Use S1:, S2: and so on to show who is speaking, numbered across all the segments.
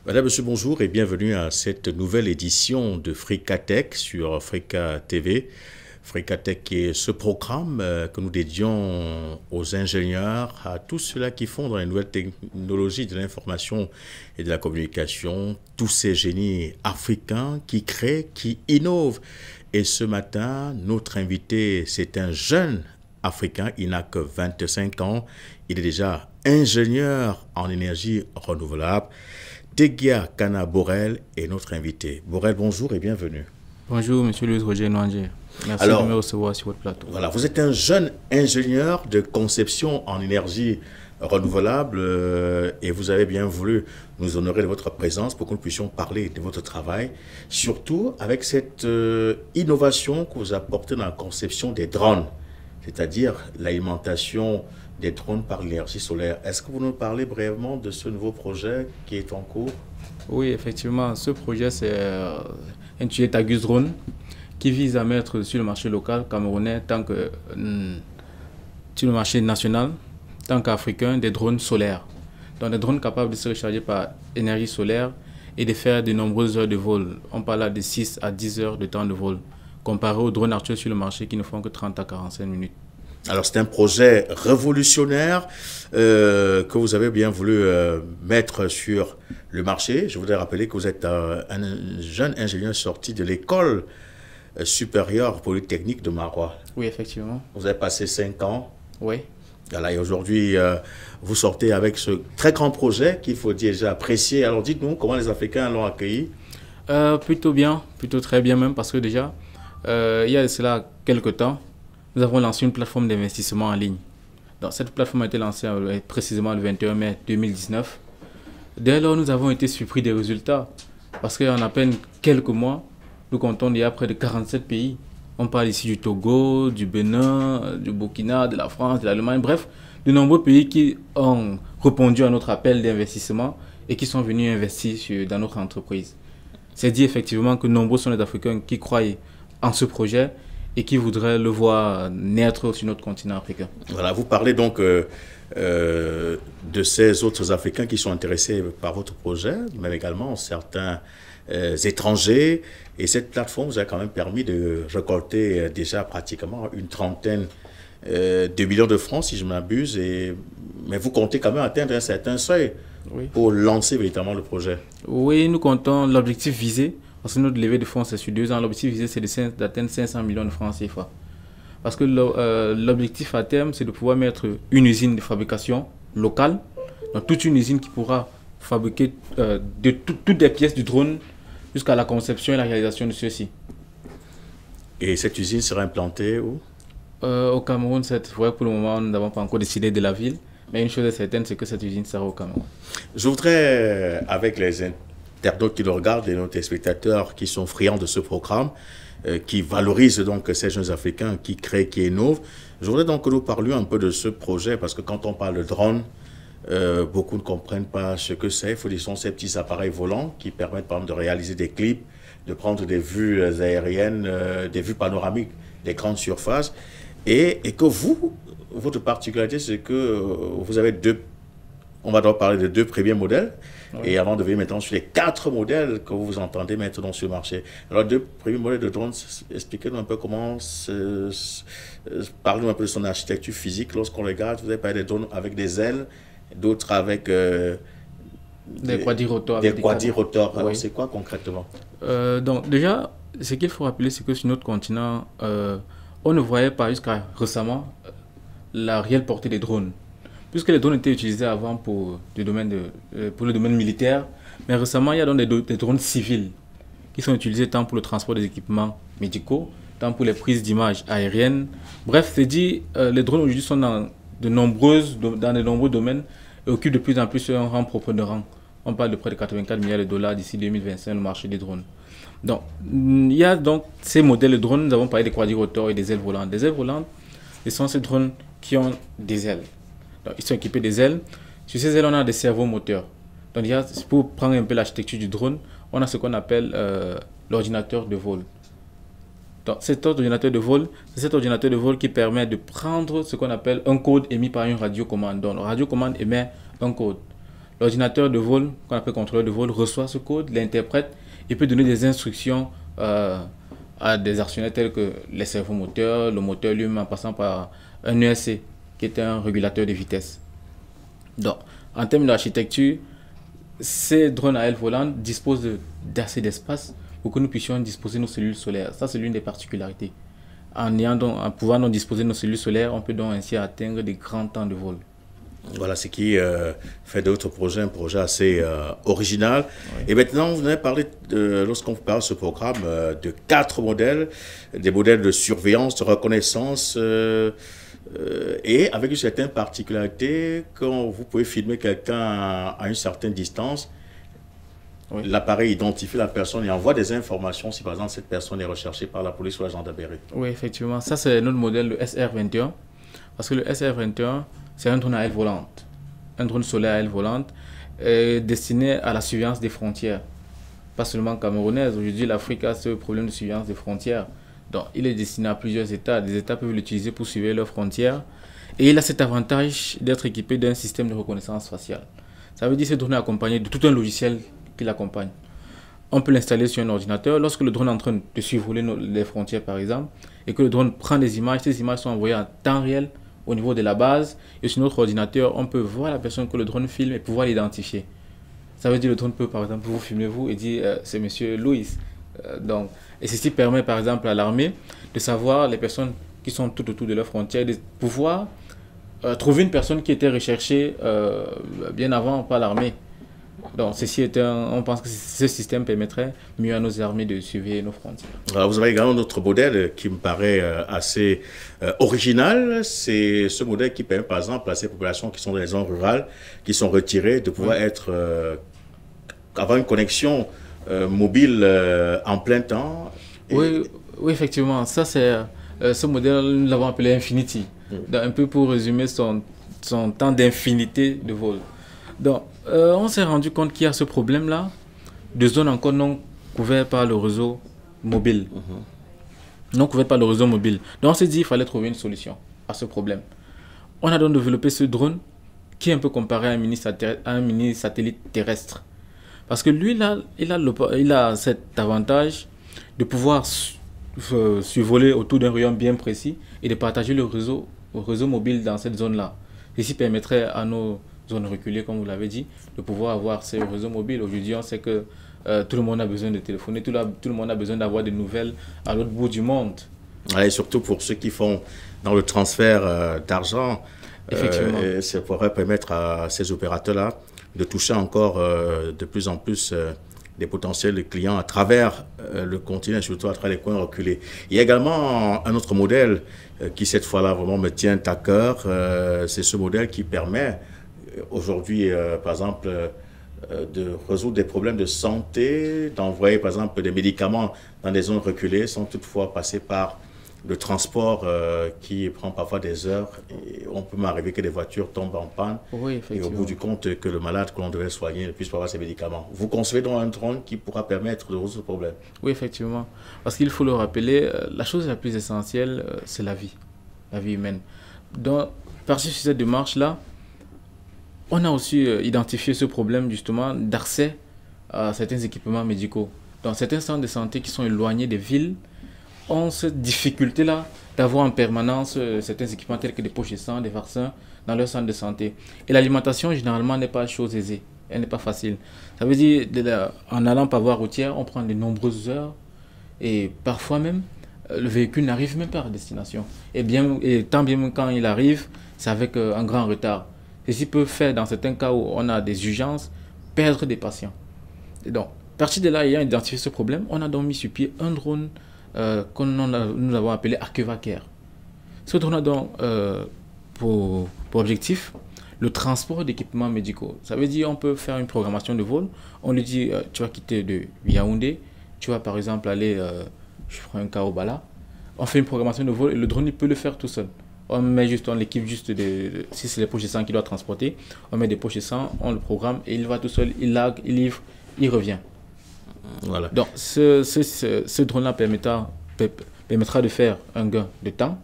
S1: Madame, Monsieur, bonjour et bienvenue à cette nouvelle édition de Fricatech sur Africa TV. Fricatech qui est ce programme que nous dédions aux ingénieurs, à tous ceux-là qui font dans les nouvelles technologies de l'information et de la communication, tous ces génies africains qui créent, qui innovent. Et ce matin, notre invité, c'est un jeune africain, il n'a que 25 ans, il est déjà ingénieur en énergie renouvelable. Tegia Kana Borel est notre invité. Borel, bonjour et bienvenue.
S2: Bonjour, monsieur Louis Roger Noanger. Merci de me recevoir sur votre plateau.
S1: Voilà, vous êtes un jeune ingénieur de conception en énergie renouvelable et vous avez bien voulu nous honorer de votre présence pour que nous puissions parler de votre travail, surtout avec cette innovation que vous apportez dans la conception des drones, c'est-à-dire l'alimentation des drones par l'énergie solaire. Est-ce que vous nous parlez brièvement de ce nouveau projet qui est en cours?
S2: Oui, effectivement, ce projet c'est intitulé Tagus Drone qui vise à mettre sur le marché local camerounais tant que sur le marché national, tant qu'africain, des drones solaires. Donc des drones capables de se recharger par énergie solaire et de faire de nombreuses heures de vol. On parle là de 6 à 10 heures de temps de vol, comparé aux drones actuels sur le marché qui ne font que 30 à 45 minutes.
S1: Alors c'est un projet révolutionnaire que vous avez bien voulu mettre sur le marché. Je voudrais rappeler que vous êtes un jeune ingénieur sorti de l'école supérieure polytechnique de Marois.
S2: Oui, effectivement.
S1: Vous avez passé 5 ans.
S2: Oui.
S1: Voilà, et aujourd'hui, vous sortez avec ce très grand projet qu'il faut déjà apprécier. Alors dites-nous comment les Africains l'ont accueilli.
S2: Plutôt bien, plutôt très bien même, parce que déjà, il y a de cela quelques temps, nous avons lancé une plateforme d'investissement en ligne. Donc, cette plateforme a été lancée précisément le 21 mai 2019. Dès lors, nous avons été surpris des résultats. Parce qu'en à peine quelques mois, nous comptons il y a près de 47 pays. On parle ici du Togo, du Bénin, du Burkina, de la France, de l'Allemagne, bref, de nombreux pays qui ont répondu à notre appel d'investissement et qui sont venus investir dans notre entreprise. C'est dit effectivement que nombreux sont les Africains qui croient en ce projet et qui voudraient le voir naître sur notre continent africain.
S1: Voilà, vous parlez donc de ces autres Africains qui sont intéressés par votre projet, mais également certains étrangers. Et cette plateforme vous a quand même permis de récolter déjà pratiquement une trentaine de millions de francs, si je m'abuse. Mais vous comptez quand même atteindre un certain seuil pour lancer véritablement le projet.
S2: Oui, nous comptons l'objectif visé. Parce que notre levée de fonds, c'est sur 2 ans. L'objectif visé, c'est d'atteindre 500 millions de francs CFA. Parce que l'objectif à terme, c'est de pouvoir mettre une usine de fabrication locale, donc toute une usine qui pourra fabriquer toutes les pièces du drone jusqu'à la conception et la réalisation de ceux-ci.
S1: Et cette usine sera implantée où?
S2: Au Cameroun, c'est vrai que pour le moment, nous n'avons pas encore décidé de la ville. Mais une chose est certaine, c'est que cette usine sera au Cameroun.
S1: Je voudrais, avec les internautes qui le regardent et nos téléspectateurs qui sont friands de ce programme, qui valorisent donc ces jeunes Africains qui créent, qui innovent. Je voudrais donc que nous parlions un peu de ce projet parce que quand on parle de drone, beaucoup ne comprennent pas ce que c'est. Ce sont ces petits appareils volants qui permettent par exemple de réaliser des clips, de prendre des vues aériennes, des vues panoramiques des grandes surfaces. Et que vous, votre particularité, c'est que vous avez on va d'abord parler de 2 premiers modèles. Oui. Et avant de venir maintenant sur les 4 modèles que vous entendez maintenant sur le marché. Alors, 2 premiers modèles de drones, expliquez-nous un peu comment, parlez-nous un peu de son architecture physique. Lorsqu'on regarde, vous avez parlé des drones avec des ailes, d'autres avec
S2: des quadrirotors.
S1: Des quadrirotors. Alors, c'est quoi concrètement?
S2: Donc, déjà, ce qu'il faut rappeler, c'est que sur notre continent, on ne voyait pas jusqu'à récemment la réelle portée des drones. Puisque les drones étaient utilisés avant pour le domaine militaire, mais récemment, il y a donc des drones civils qui sont utilisés tant pour le transport des équipements médicaux, tant pour les prises d'images aériennes. Bref, c'est dit, les drones aujourd'hui sont dans de nombreux domaines et occupent de plus en plus un rang prépondérant. On parle de près de 84 milliards de dollars d'ici 2025, le marché des drones. Donc, il y a donc ces modèles de drones, nous avons parlé des quadrirotors et des ailes volantes. Des ailes volantes, ce sont ces drones qui ont des ailes. Donc, ils sont équipés des ailes. Sur ces ailes, on a des cerveaux moteurs. Donc, pour prendre un peu l'architecture du drone, on a ce qu'on appelle l'ordinateur de vol. Donc, cet ordinateur de vol, c'est cet ordinateur de vol qui permet de prendre ce qu'on appelle un code émis par une radiocommande. Donc, la radiocommande émet un code. L'ordinateur de vol, qu'on appelle contrôleur de vol, reçoit ce code, l'interprète et peut donner des instructions à des actionnaires tels que les servomoteurs, le moteur lui-même en passant par un ESC qui est un régulateur de vitesse. Donc, en termes d'architecture, ces drones à aile volante disposent d'assez d'espace pour que nous puissions disposer nos cellules solaires. Ça, c'est l'une des particularités. En pouvant donc disposer de nos cellules solaires, on peut donc ainsi atteindre des grands temps de vol.
S1: Voilà ce qui fait de votre projet un projet assez original. Oui. Et maintenant, vous avez parlé, lorsqu'on parle de ce programme, de 4 modèles, des modèles de surveillance, de reconnaissance, et avec une certaine particularité, quand vous pouvez filmer quelqu'un à une certaine distance, oui, l'appareil identifie la personne et envoie des informations si par exemple cette personne est recherchée par la police ou la gendarmerie.
S2: Oui, effectivement. Ça, c'est notre modèle, le SR21. Parce que le SR21, c'est un drone à aile volante. Un drone solaire à aile volante destiné à la surveillance des frontières. Pas seulement camerounaise. Aujourd'hui, l'Afrique a ce problème de surveillance des frontières. Donc, il est destiné à plusieurs États. Des États peuvent l'utiliser pour surveiller leurs frontières. Et il a cet avantage d'être équipé d'un système de reconnaissance faciale. Ça veut dire que ce drone est accompagné de tout un logiciel qui l'accompagne. On peut l'installer sur un ordinateur. Lorsque le drone est en train de survoler les frontières, par exemple, et que le drone prend des images, ces images sont envoyées en temps réel au niveau de la base. Et sur notre ordinateur, on peut voir la personne que le drone filme et pouvoir l'identifier. Ça veut dire que le drone peut, par exemple, vous filmer vous et dire c'est monsieur Louis. Et ceci permet, par exemple, à l'armée de savoir les personnes qui sont tout autour de leur frontière, de pouvoir trouver une personne qui était recherchée bien avant par l'armée. Donc, on pense que ce système permettrait mieux à nos armées de surveiller nos frontières.
S1: Alors, vous avez également notre modèle qui me paraît assez original. C'est ce modèle qui permet, par exemple, à ces populations qui sont dans les zones rurales, qui sont retirées, de pouvoir avoir une connexion mobile en plein temps.
S2: Oui, effectivement. Ça, c'est ce modèle, nous l'avons appelé Infinity. Un peu pour résumer son temps d'infinité de vol. Donc, on s'est rendu compte qu'il y a ce problème-là de zones encore non couvertes par le réseau mobile. Non couvertes par le réseau mobile. Donc, on s'est dit qu'il fallait trouver une solution à ce problème. On a donc développé ce drone qui est un peu comparé à un mini satellite terrestre. Parce que lui, là, il a cet avantage de pouvoir survoler autour d'un rayon bien précis et de partager le réseau mobile dans cette zone-là. Ceci permettrait à nos zones reculées, comme vous l'avez dit, de pouvoir avoir ces réseaux mobiles. Aujourd'hui, on sait que tout le monde a besoin de téléphoner, tout le monde a besoin d'avoir des nouvelles à l'autre bout du monde.
S1: Et surtout pour ceux qui font dans le transfert d'argent, ça pourrait permettre à ces opérateurs-là de toucher encore de plus en plus des potentiels clients à travers le continent, surtout à travers les coins reculés. Il y a également un autre modèle qui, cette fois-là, vraiment me tient à cœur. C'est ce modèle qui permet aujourd'hui, par exemple, de résoudre des problèmes de santé, d'envoyer, par exemple, des médicaments dans des zones reculées sans toutefois passer par le transport qui prend parfois des heures. Et on peut m'arriver que des voitures tombent en panne et au bout du compte que le malade que l'on devait soigner ne puisse pas avoir ses médicaments. Vous concevez donc un drone qui pourra permettre de résoudre ce problème?
S2: Oui, effectivement. Parce qu'il faut le rappeler, la chose la plus essentielle, c'est la vie humaine. Donc, partir sur cette démarche-là, on a aussi identifié ce problème justement d'accès à certains équipements médicaux. Dans certains centres de santé qui sont éloignés des villes, ont cette difficulté-là d'avoir en permanence certains équipements tels que des poches de sang, des vaccins dans leur centre de santé. Et l'alimentation, généralement, n'est pas chose aisée. Elle n'est pas facile. Ça veut dire, en allant par voie routière, on prend de nombreuses heures et parfois même, le véhicule n'arrive même pas à destination. Et tant bien quand il arrive, c'est avec un grand retard. Ceci peut faire, dans certains cas où on a des urgences, perdre des patients. Et donc, à partir de là, ayant identifié ce problème, on a donc mis sur pied un drone que nous avons appelé ArkevaCare. Ce drone a donc pour objectif le transport d'équipements médicaux. Ça veut dire qu'on peut faire une programmation de vol. On lui dit, tu vas quitter de Yaoundé, tu vas par exemple aller, je prends un cas au Bala. On fait une programmation de vol et le drone il peut le faire tout seul. On met juste, on l'équipe juste si c'est les poches de sang qu'il doit transporter, on met des poches de sang, on le programme et il va tout seul, il lague, il livre, il revient. Voilà. Donc, ce drone-là permettra de faire un gain de temps,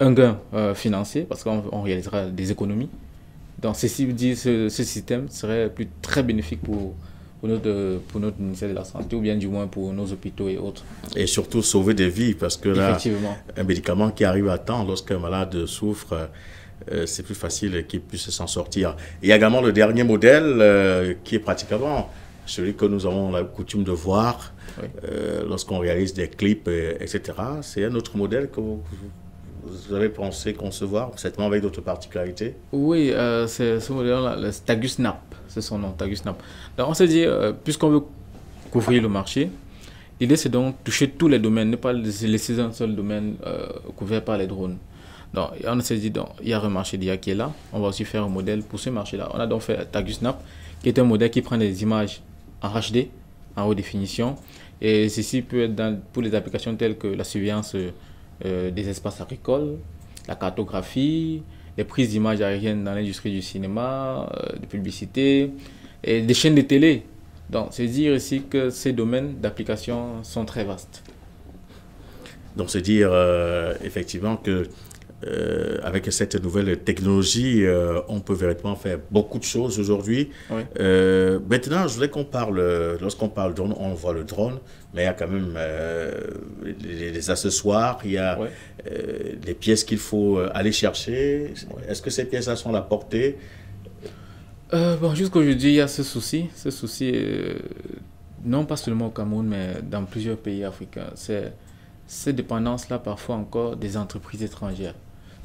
S2: un gain financier, parce qu'on réalisera des économies Donc, ceci dit, ce système serait très bénéfique pour notre ministère de la Santé, ou bien du moins pour nos hôpitaux et autres.
S1: Et surtout sauver des vies, parce que là, un médicament qui arrive à temps lorsqu'un malade souffre, c'est plus facile qu'il puisse s'en sortir. Il y a également le dernier modèle qui est pratiquement celui que nous avons la coutume de voir lorsqu'on réalise des clips, etc. C'est un autre modèle que vous avez pensé concevoir, certainement avec d'autres particularités?
S2: Oui, c'est ce modèle-là, le TaguSnap, c'est son nom, TaguSnap. Donc on s'est dit, puisqu'on veut couvrir le marché, l'idée c'est donc toucher tous les domaines, ne pas laisser un seul domaine couvert par les drones. Donc on s'est dit, donc, il y a un marché d'IA qui est là, on va aussi faire un modèle pour ce marché-là. On a donc fait TaguSnap, qui est un modèle qui prend des images en HD, en haute définition, et ceci peut être pour les applications telles que la surveillance des espaces agricoles, la cartographie, les prises d'images aériennes dans l'industrie du cinéma, de publicité, et des chaînes de télé. Donc, c'est dire ici que ces domaines d'application sont très vastes.
S1: Donc, c'est dire effectivement que avec cette nouvelle technologie, on peut véritablement faire beaucoup de choses aujourd'hui.
S2: Oui.
S1: Maintenant, je voulais qu'on parle, lorsqu'on parle drone, on voit le drone, mais il y a quand même les accessoires, il y a les pièces qu'il faut aller chercher. Est-ce que ces pièces-là sont à la portée?
S2: Bon, jusqu'aujourd'hui, il y a ce souci non pas seulement au Cameroun, mais dans plusieurs pays africains. C'est cette dépendance-là, parfois encore, des entreprises étrangères.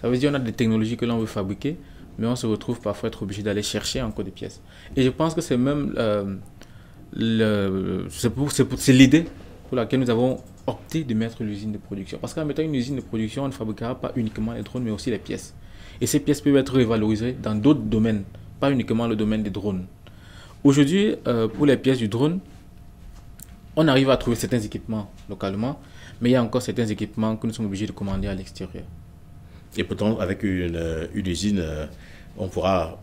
S2: Ça veut dire qu'on a des technologies que l'on veut fabriquer, mais on se retrouve parfois être obligé d'aller chercher encore des pièces. Et je pense que c'est même c'est l'idée pour laquelle nous avons opté de mettre l'usine de production. Parce qu'en mettant une usine de production, on ne fabriquera pas uniquement les drones, mais aussi les pièces. Et ces pièces peuvent être révalorisées dans d'autres domaines, pas uniquement le domaine des drones. Aujourd'hui, pour les pièces du drone, on arrive à trouver certains équipements localement, mais il y a encore certains équipements que nous sommes obligés de commander à l'extérieur.
S1: Et pourtant, avec une usine, on pourra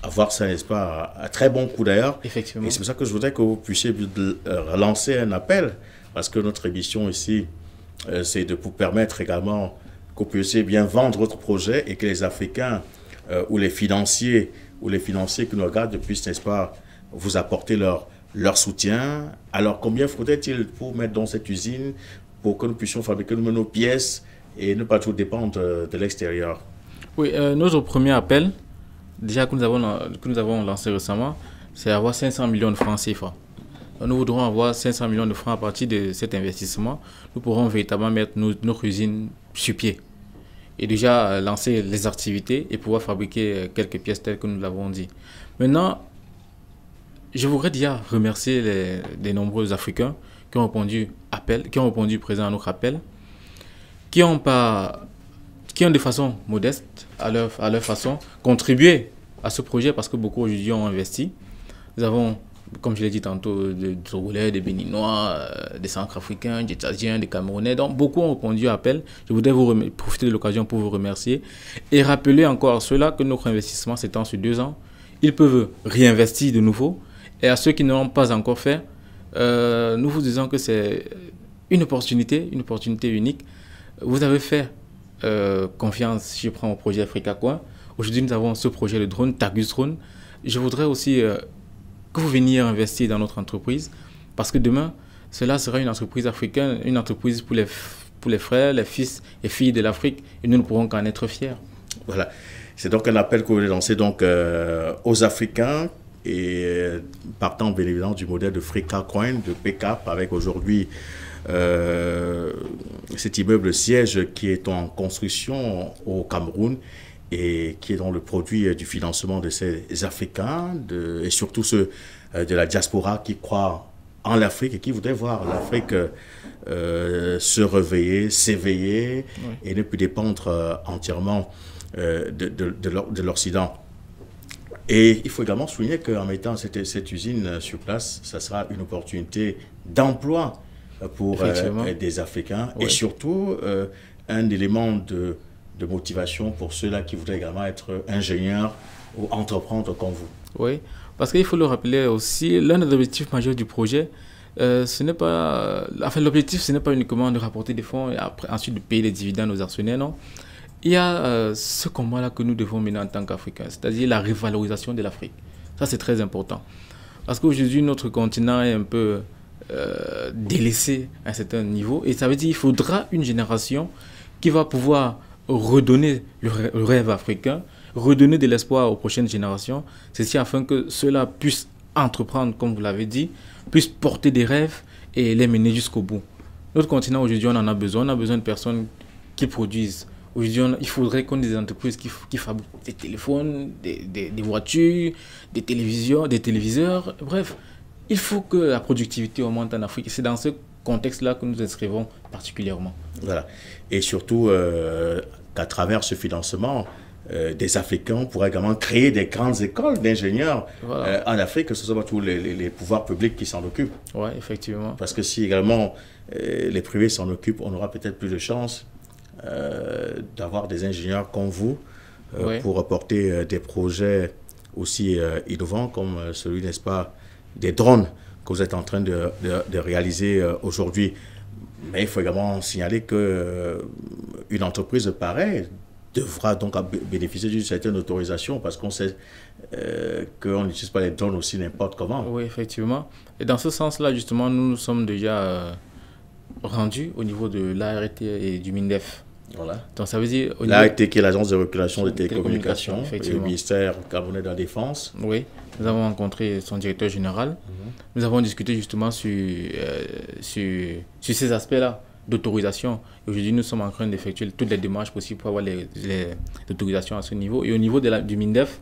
S1: avoir ça, n'est-ce pas, à très bon coût d'ailleurs.
S2: Effectivement.
S1: Et c'est pour ça que je voudrais que vous puissiez relancer un appel, parce que notre émission ici, c'est de vous permettre également que vous puissiez bien vendre votre projet et que les Africains ou les financiers qui nous regardent puissent, n'est-ce pas, vous apporter leur soutien. Alors, combien faudrait-il pour mettre dans cette usine pour que nous puissions fabriquer nos pièces et ne pas tout dépendre de l'extérieur?
S2: Oui, notre premier appel, déjà que nous avons lancé récemment, c'est avoir 500 millions de francs CFA. Nous voudrons avoir 500 millions de francs à partir de cet investissement. Nous pourrons véritablement mettre notre usine sur pied et déjà lancer les activités et pouvoir fabriquer quelques pièces telles que nous l'avons dit. Maintenant, je voudrais déjà remercier les nombreux Africains qui ont répondu présent à notre appel, qui ont de façon modeste, à leur façon, contribué à ce projet parce que beaucoup aujourd'hui ont investi. Nous avons, comme je l'ai dit tantôt, des Togolais, des Béninois, des Centrafricains, des Tchadiens, des Camerounais. Donc beaucoup ont répondu à l'appel. Je voudrais profiter de l'occasion pour vous remercier et rappeler encore à ceux-là que notre investissement s'étend sur 2 ans. Ils peuvent réinvestir de nouveau. Et à ceux qui ne l'ont pas encore fait, nous vous disons que c'est une opportunité unique. Vous avez fait confiance, je prends au projet Africacoin. Aujourd'hui, nous avons ce projet, le drone, TaguSDrone. Je voudrais aussi que vous veniez investir dans notre entreprise parce que demain, cela sera une entreprise africaine, une entreprise pour les frères, les fils et filles de l'Afrique et nous ne pourrons qu'en être fiers.
S1: Voilà, c'est donc un appel que vous voulez lancer donc, aux Africains et partant bien évidemment du modèle de Africacoin, de PCAP, avec aujourd'hui cet immeuble siège qui est en construction au Cameroun et qui est dans le produit du financement de ces Africains et surtout ceux de la diaspora qui croient en l'Afrique et qui voudraient voir l'Afrique se réveiller, s'éveiller et ne plus dépendre entièrement de l'Occident. Et il faut également souligner qu'en mettant cette usine sur place, ça sera une opportunité d'emploi pour des Africains et surtout un élément de motivation pour ceux-là qui voudraient également être ingénieurs ou entreprendre comme vous.
S2: Oui, parce qu'il faut le rappeler aussi, l'un des objectifs majeurs du projet, l'objectif ce n'est pas uniquement de rapporter des fonds et ensuite de payer les dividendes aux actionnaires, non. il y a ce combat-là que nous devons mener en tant qu'Africains, c'est-à-dire la revalorisation de l'Afrique. Ça, c'est très important. Parce qu'aujourd'hui, notre continent est un peu délaissé à un certain niveau. Et ça veut dire qu'il faudra une génération qui va pouvoir redonner le rêve africain, redonner de l'espoir aux prochaines générations. Ceci afin que ceux-là puissent entreprendre, comme vous l'avez dit, puissent porter des rêves et les mener jusqu'au bout. Notre continent, aujourd'hui, on en a besoin. On a besoin de personnes qui produisent. Aujourd'hui, il faudrait qu'on ait des entreprises qui fabriquent des téléphones, des voitures, des télévisions, des téléviseurs. Bref, il faut que la productivité augmente en Afrique. C'est dans ce contexte-là que nous inscrivons particulièrement.
S1: Voilà. Et surtout qu'à travers ce financement, des Africains pourraient également créer des grandes écoles d'ingénieurs en Afrique, que ce soit tous les pouvoirs publics qui s'en occupent.
S2: Oui, effectivement.
S1: Parce que si également les privés s'en occupent, on aura peut-être plus de chances d'avoir des ingénieurs comme vous pour apporter des projets aussi innovants comme celui, n'est-ce pas, des drones que vous êtes en train de réaliser aujourd'hui. Mais il faut également signaler qu'une entreprise pareille devra donc bénéficier d'une certaine autorisation parce qu'on sait qu'on n'utilise pas les drones aussi n'importe comment.
S2: Oui, effectivement. Et dans ce sens-là, justement, nous nous sommes déjà rendus au niveau de l'ART et du MINDEF.
S1: Voilà.
S2: Donc ça veut dire...
S1: L'ART qui est l'Agence de régulation des télécommunications, et le ministère camerounais de la Défense.
S2: Oui, nous avons rencontré son directeur général. Nous avons discuté justement sur ces aspects-là d'autorisation. Aujourd'hui, nous sommes en train d'effectuer toutes les démarches possibles pour avoir les autorisations à ce niveau. Et au niveau du MINDEF,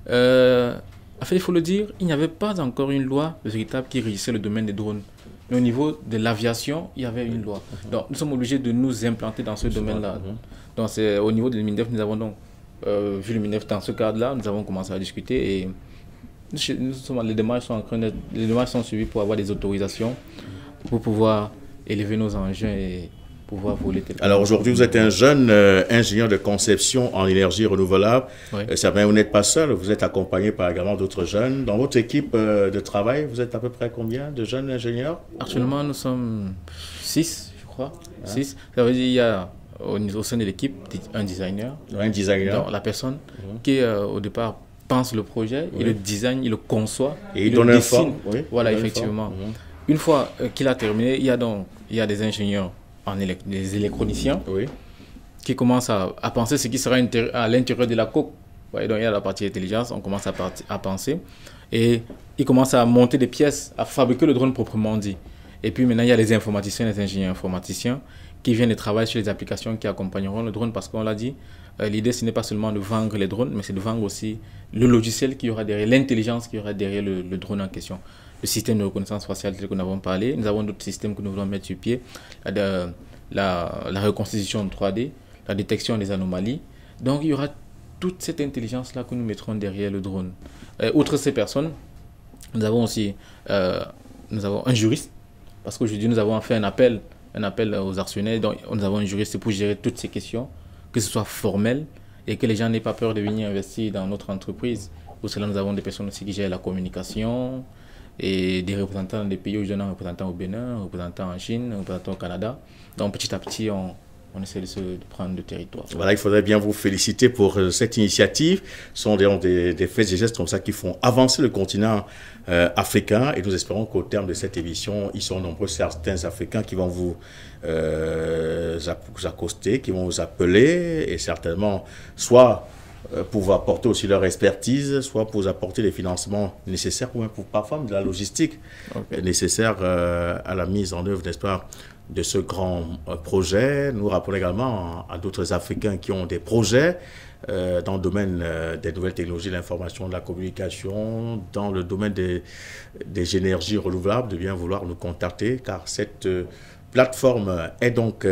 S2: en fait, il faut le dire, il n'y avait pas encore une loi véritable qui régissait le domaine des drones. Mais au niveau de l'aviation, il y avait une loi. Donc, nous sommes obligés de nous implanter dans ce domaine-là. Donc, c'est au niveau du MINDEF, nous avons donc vu le MINDEF dans ce cadre-là, nous avons commencé à discuter et les démarches sont suivies pour avoir des autorisations, pour pouvoir élever nos engins et pouvoir voler.
S1: Alors aujourd'hui, vous êtes un jeune ingénieur de conception en énergie renouvelable. Oui. Vous n'êtes pas seul, vous êtes accompagné par également d'autres jeunes. Dans votre équipe de travail, vous êtes à peu près combien de jeunes ingénieurs?
S2: Actuellement, nous sommes 6, je crois. 6. Ça veut dire qu'il y a au sein de l'équipe un designer.
S1: Un designer.
S2: Donc, la personne qui au départ pense le projet, il le design, il le conçoit,
S1: et il donne un forme.
S2: Oui, voilà, effectivement. Une fois qu'il a terminé, il y a des ingénieurs, des électroniciens, qui commencent à penser ce qui sera à l'intérieur de la coque. Ouais, donc il y a la partie intelligence, on commence à penser. Et ils commencent à monter des pièces, à fabriquer le drone proprement dit. Et puis maintenant, il y a les informaticiens, les ingénieurs informaticiens qui viennent de travailler sur les applications qui accompagneront le drone parce qu'on l'a dit, l'idée ce n'est pas seulement de vendre les drones, mais c'est de vendre aussi le logiciel qui y aura derrière, l'intelligence qui y aura derrière le drone en question. Le système de reconnaissance faciale tel que nous avons parlé, nous avons d'autres systèmes que nous voulons mettre sur pied, la reconstitution en 3D, la détection des anomalies. Donc il y aura toute cette intelligence-là que nous mettrons derrière le drone. Outre ces personnes, nous avons aussi un juriste, parce qu'aujourd'hui nous avons fait un appel aux actionnaires, donc nous avons un juriste pour gérer toutes ces questions, que ce soit formel et que les gens n'aient pas peur de venir investir dans notre entreprise. Pour cela, nous avons des personnes aussi qui gèrent la communication et des représentants des pays, aujourd'hui un représentant au Bénin, un représentant en Chine, un représentant au Canada. Donc petit à petit, on essaie de prendre le territoire.
S1: Voilà, il faudrait bien vous féliciter pour cette initiative. Ce sont des faits et gestes comme ça qui font avancer le continent africain. Et nous espérons qu'au terme de cette émission, ils sont nombreux, certains Africains qui vont vous accoster, qui vont vous appeler et certainement soit pour vous apporter aussi leur expertise, soit pour vous apporter les financements nécessaires ou même pour parfois de la logistique nécessaire à la mise en œuvre, n'est-ce pas, de ce grand projet. Nous rappelons également à d'autres Africains qui ont des projets dans le domaine des nouvelles technologies, de l'information, de la communication, dans le domaine des énergies renouvelables, de bien vouloir nous contacter, car cette plateforme est donc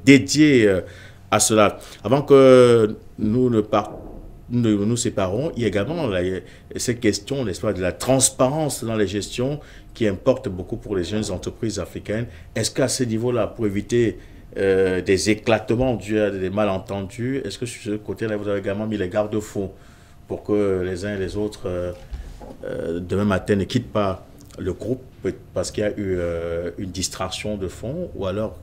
S1: dédiée à cela. Avant que nous nous séparons, il y a également cette question, n'est-ce pas, de la transparence dans les gestions qui importe beaucoup pour les jeunes entreprises africaines. Est-ce qu'à ce niveau-là, pour éviter des éclatements dus à des malentendus, est-ce que sur ce côté-là, vous avez également mis les garde-fous pour que les uns et les autres, demain matin, ne quittent pas le groupe parce qu'il y a eu une distraction de fonds ou alors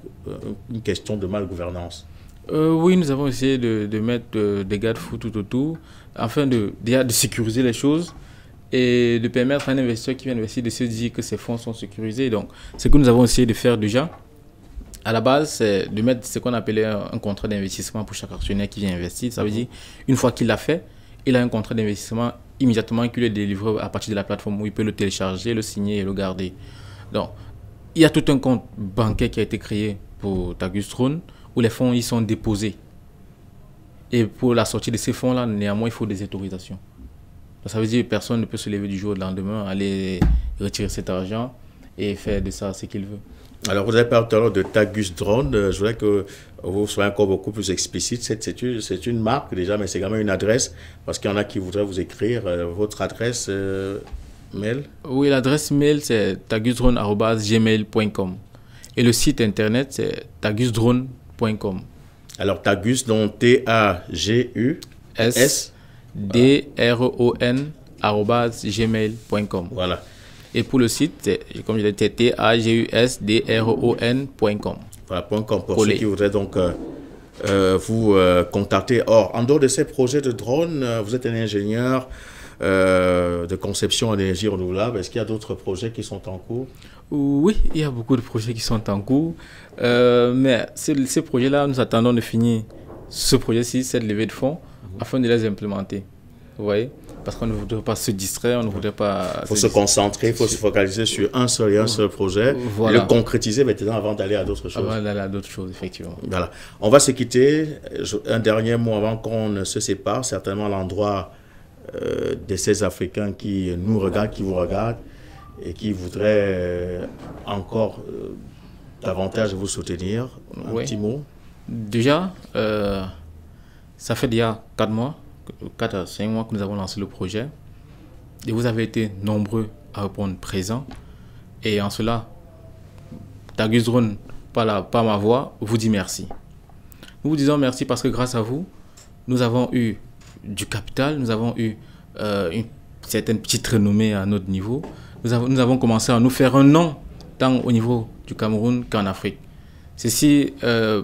S1: une question de malgouvernance?
S2: Oui, nous avons essayé de mettre des garde-fous tout autour afin déjà de sécuriser les choses et de permettre à un investisseur qui vient investir de se dire que ses fonds sont sécurisés. Donc, ce que nous avons essayé de faire déjà, à la base, c'est de mettre ce qu'on appelait un contrat d'investissement pour chaque actionnaire qui vient investir. Ça veut dire, une fois qu'il l'a fait, il a un contrat d'investissement immédiatement qui lui est délivré à partir de la plateforme où il peut le télécharger, le signer et le garder. Donc, il y a tout un compte bancaire qui a été créé pour Tagus Drone où les fonds y sont déposés. Et pour la sortie de ces fonds-là, néanmoins, il faut des autorisations. Ça veut dire que personne ne peut se lever du jour au lendemain, aller retirer cet argent et faire de ça ce qu'il veut.
S1: Alors, vous avez parlé tout à l'heure de Tagus Drone. Je voudrais que vous soyez encore beaucoup plus explicite. C'est une marque déjà, mais c'est quand même une adresse, parce qu'il y en a qui voudraient vous écrire votre adresse mail.
S2: Oui, l'adresse mail, c'est tagusdrone@gmail.com. Et le site internet, c'est tagusdrone.com.
S1: Alors, Tagus, donc T-A-G-U-S.
S2: D-R-O-N@gmail.com.
S1: Voilà.
S2: Et pour le site, c'est, comme je l'ai dit, Tagusdron.com.
S1: Voilà, .com pour ceux qui voudraient donc vous contacter. Or, en dehors de ces projets de drones, vous êtes un ingénieur de conception en énergie renouvelable. Est-ce qu'il y a d'autres projets qui sont en cours?
S2: Oui, il y a beaucoup de projets qui sont en cours. Mais ces projets-là, nous attendons de finir ce projet-ci, cette levée de fonds, afin de les implémenter. Vous voyez? Parce qu'on ne voudrait pas se distraire, on ne voudrait pas...
S1: Il faut se concentrer, il faut se focaliser sur un seul et un seul projet, voilà. Le concrétiser maintenant avant d'aller à d'autres choses.
S2: Avant d'aller à d'autres choses, effectivement.
S1: Voilà. On va se quitter. Un dernier mot avant qu'on ne se sépare, certainement à l'endroit de ces Africains qui nous regardent, qui vous regardent et qui voudraient encore davantage vous soutenir. Un petit mot.
S2: Déjà, ça fait déjà 4 à 5 mois que nous avons lancé le projet et vous avez été nombreux à répondre présent, et en cela Tagus Drone, par ma voix, vous dit merci. Nous vous disons merci parce que grâce à vous, nous avons eu du capital, nous avons eu une certaine petite renommée à notre niveau, nous avons commencé à nous faire un nom tant au niveau du Cameroun qu'en Afrique. Ceci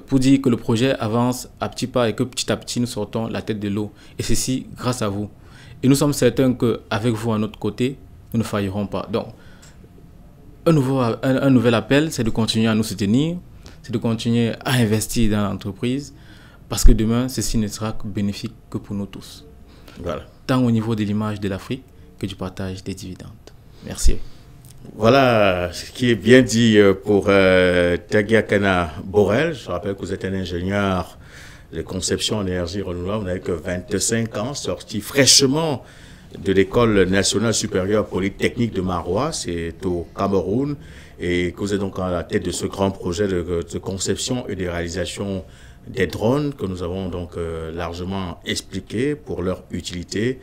S2: pour dire que le projet avance à petits pas et que petit à petit nous sortons la tête de l'eau. Et ceci grâce à vous. Et nous sommes certains qu'avec vous à notre côté, nous ne faillirons pas. Donc, un nouvel appel, c'est de continuer à nous soutenir, c'est de continuer à investir dans l'entreprise, parce que demain, ceci ne sera bénéfique que pour nous tous.
S1: Voilà.
S2: Tant au niveau de l'image de l'Afrique que du partage des dividendes. Merci.
S1: Voilà ce qui est bien dit pour Tagiakana Borel. Je rappelle que vous êtes un ingénieur de conception en énergie renouvelable. Vous n'avez que 25 ans, sorti fraîchement de l'École nationale supérieure polytechnique de Marois, c'est au Cameroun, et que vous êtes donc à la tête de ce grand projet de conception et de réalisation des drones que nous avons donc largement expliqué pour leur utilité.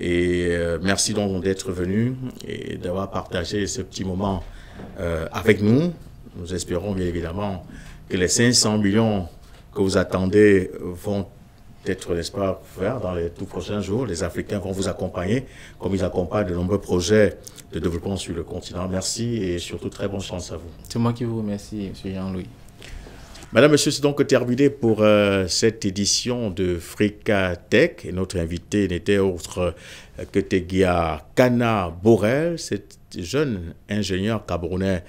S1: Et merci donc d'être venu et d'avoir partagé ce petit moment avec nous. Nous espérons bien évidemment que les 500 millions que vous attendez vont être, n'est-ce pas, faire dans les tout prochains jours. Les Africains vont vous accompagner comme ils accompagnent de nombreux projets de développement sur le continent. Merci et surtout très bonne chance à vous.
S2: C'est moi qui vous remercie, M. Jean-Louis.
S1: Madame, Monsieur, c'est donc terminé pour cette édition de Africa Tech. Et notre invité n'était autre que Tagiakana Borel, cet jeune ingénieur camerounais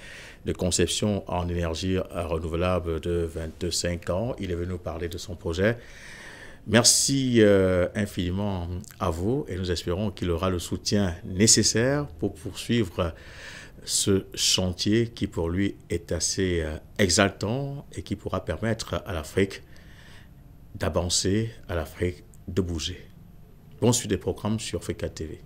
S1: de conception en énergie renouvelable de 25 ans. Il est venu nous parler de son projet. Merci infiniment à vous et nous espérons qu'il aura le soutien nécessaire pour poursuivre ce chantier qui pour lui est assez exaltant et qui pourra permettre à l'Afrique d'avancer, à l'Afrique de bouger. Bon suite des programmes sur Africa TV.